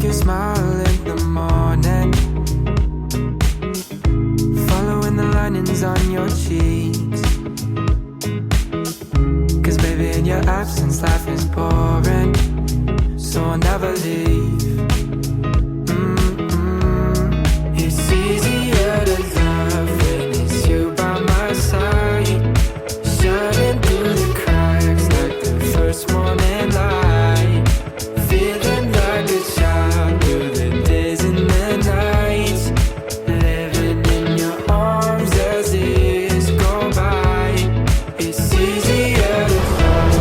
your smile in the morning, following the linings on your cheeks. 'Cause baby, in your absence life is boring, so I'll never leave. It's easier to love when it's you by my side, shining through the cracks like the first morning light, feeling like a child through the days and the nights, living in your arms as years go by. It's easier to love,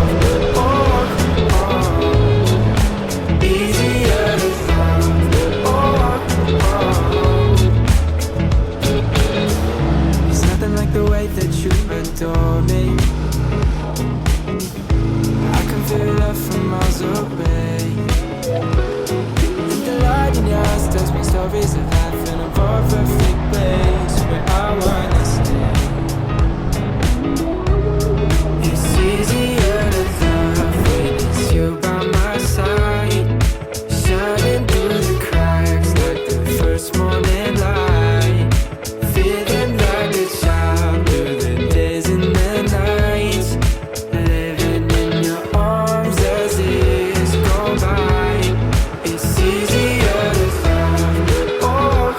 oh, easier to love, It's nothing like the way that you adore me. I can feel love from miles away. And the light in your eyes tells me stories of life in a more perfect place where I wanna stay. It's easier to love when it's you by my side, shining through the cracks like the first morning light, feeling like a child through the days and the nights, living in your arms as years go by. It's easier to love, oh,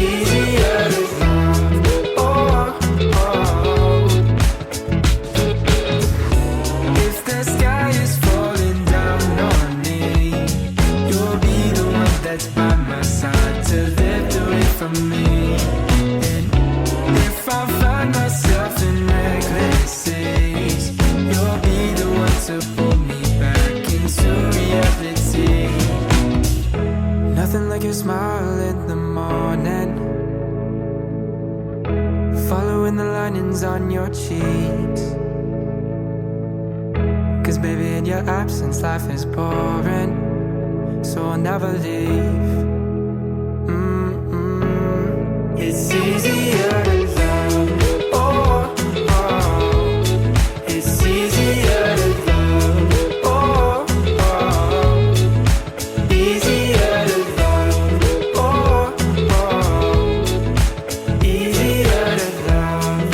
easier to love, oh. If the sky is falling down on me, you'll be the one that's by my side to lift away from me. And if I find myself in reckless seas, you'll be the one to pull me back into reality. Nothing like your smile in the morning, following the linings on your cheeks. 'Cause baby, in your absence life is boring, so I'll never leave. It's easier to love, oh, it's easier to love, oh, easier to love, oh, easier to love.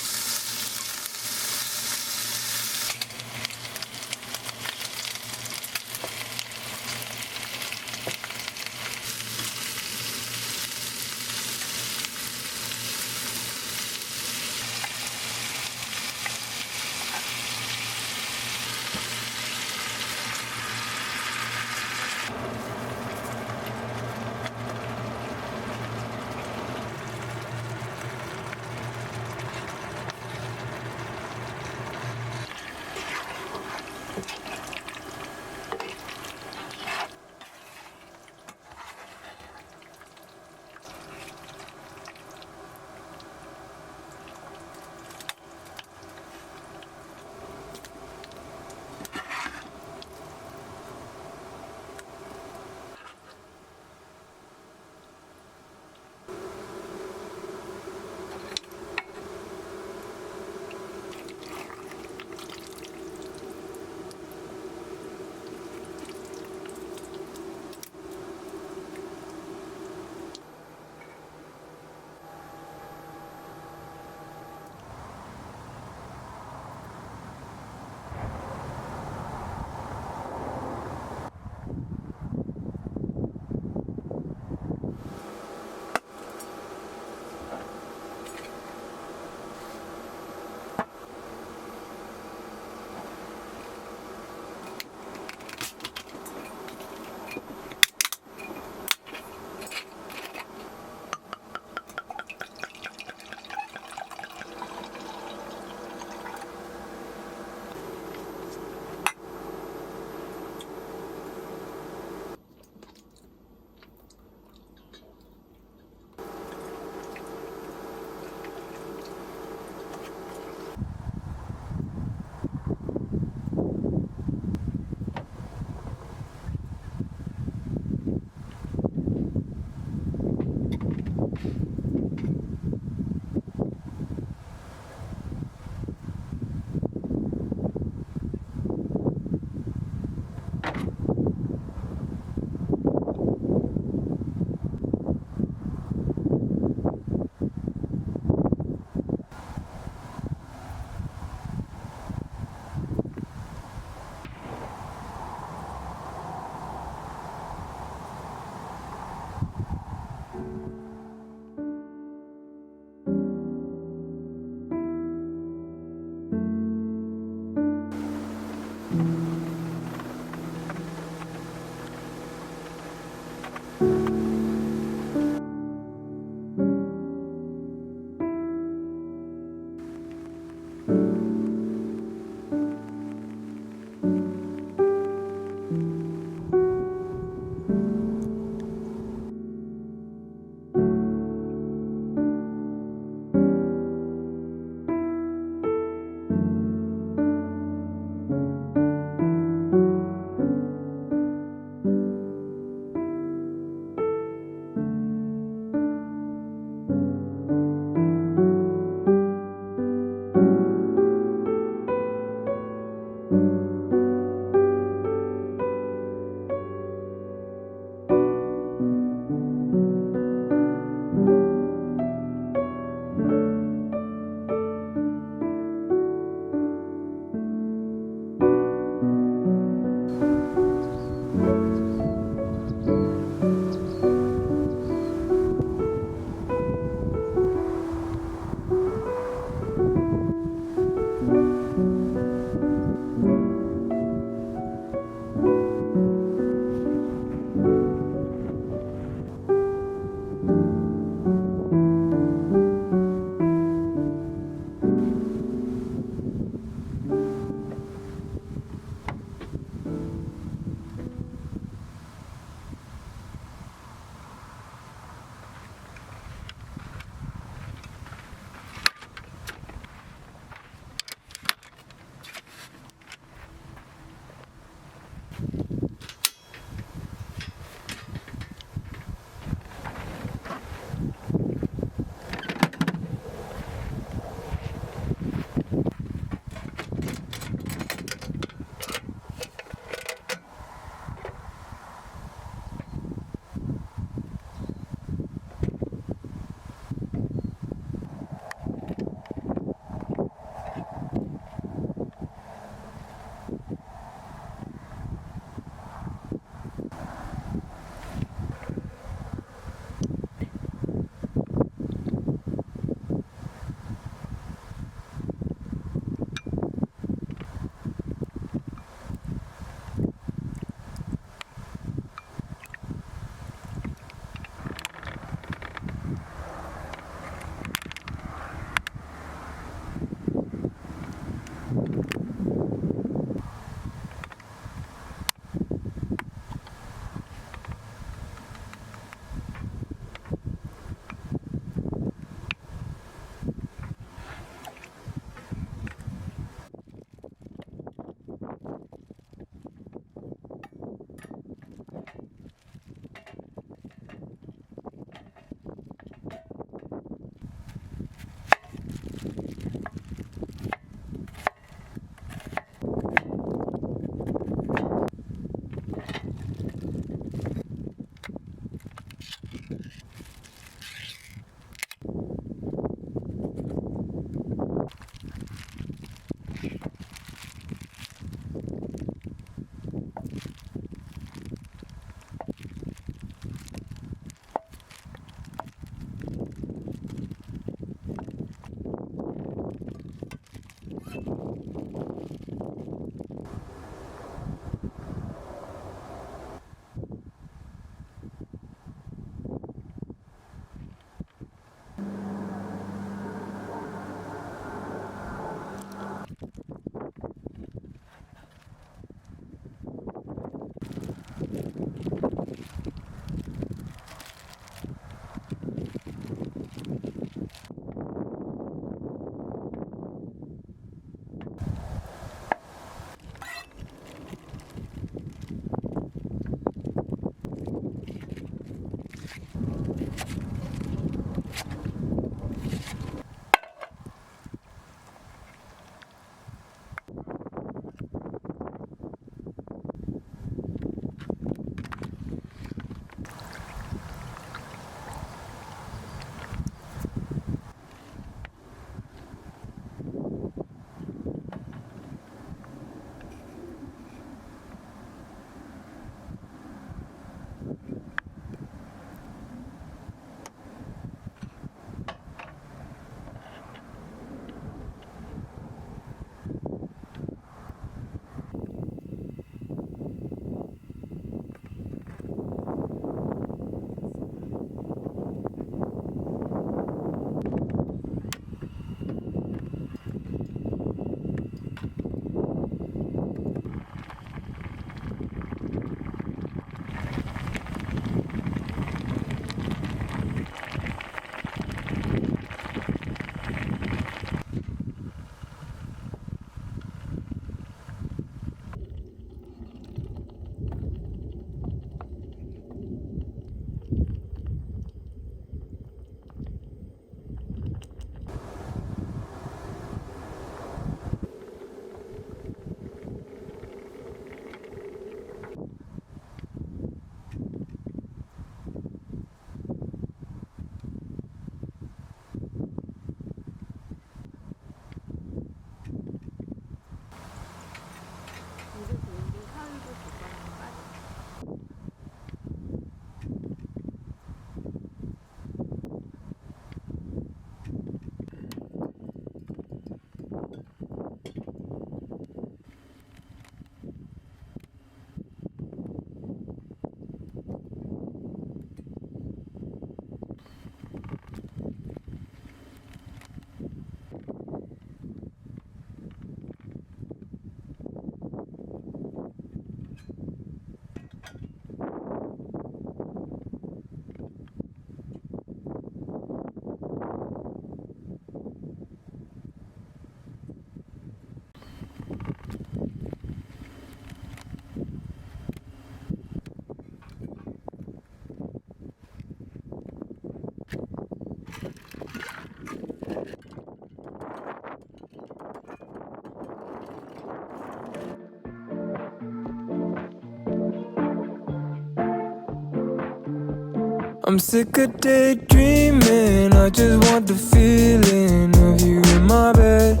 I'm sick of daydreaming. I just want the feeling of you in my bed.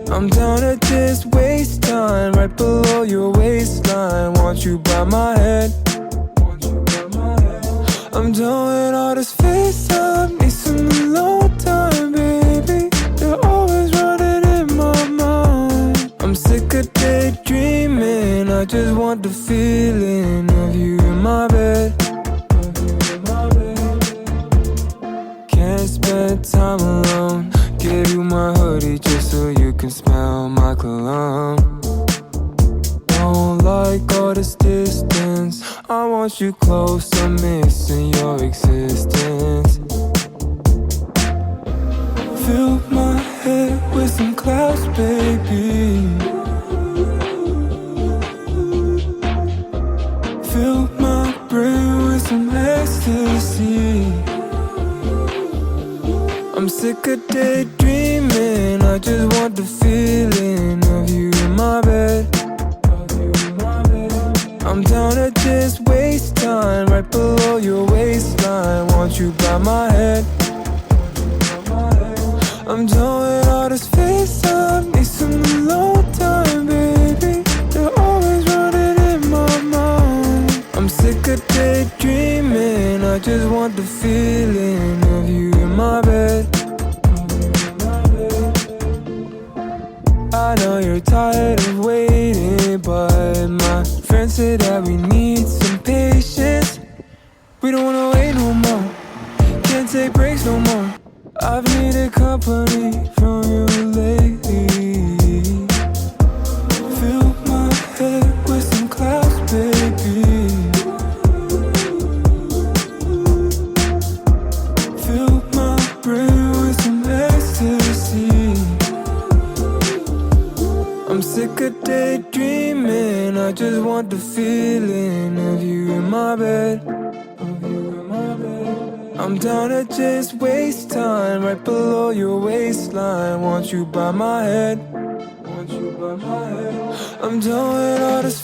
I'm down to just waste time right below your waistline. Want you by my head. I'm done with all this FaceTime. Need some alone time, baby. You're always running in my mind. I'm sick of daydreaming. I just want the feeling of you in my bed. Can't spend time alone. Give you my hoodie just so you can smell my cologne. Don't like all this distance. I want you close, I'm missing your existence. Fill my head with some clouds, baby. Fill my brain with some ecstasy. I'm sick of daydreaming. I just want the feeling of you in my bed. I'm down to just waste time right below your waistline. Want you by my head. I'm done with all this FaceTime. Need some alone time, baby. You're always running in my mind. I'm sick of daydreaming. I just want the feeling of you in my bed. I know you're tired of waiting, but my friends say that we need some patience. We don't wanna wait no more. Can't take breaks no more. I've needed company from you lately. Fill my head with some clouds, baby. Fill my brain with some ecstasy. I'm sick of daydreaming. I just want the feeling of you in my bed. I'm down to just waste time right below your waistline. Want you by my head. I'm done with all this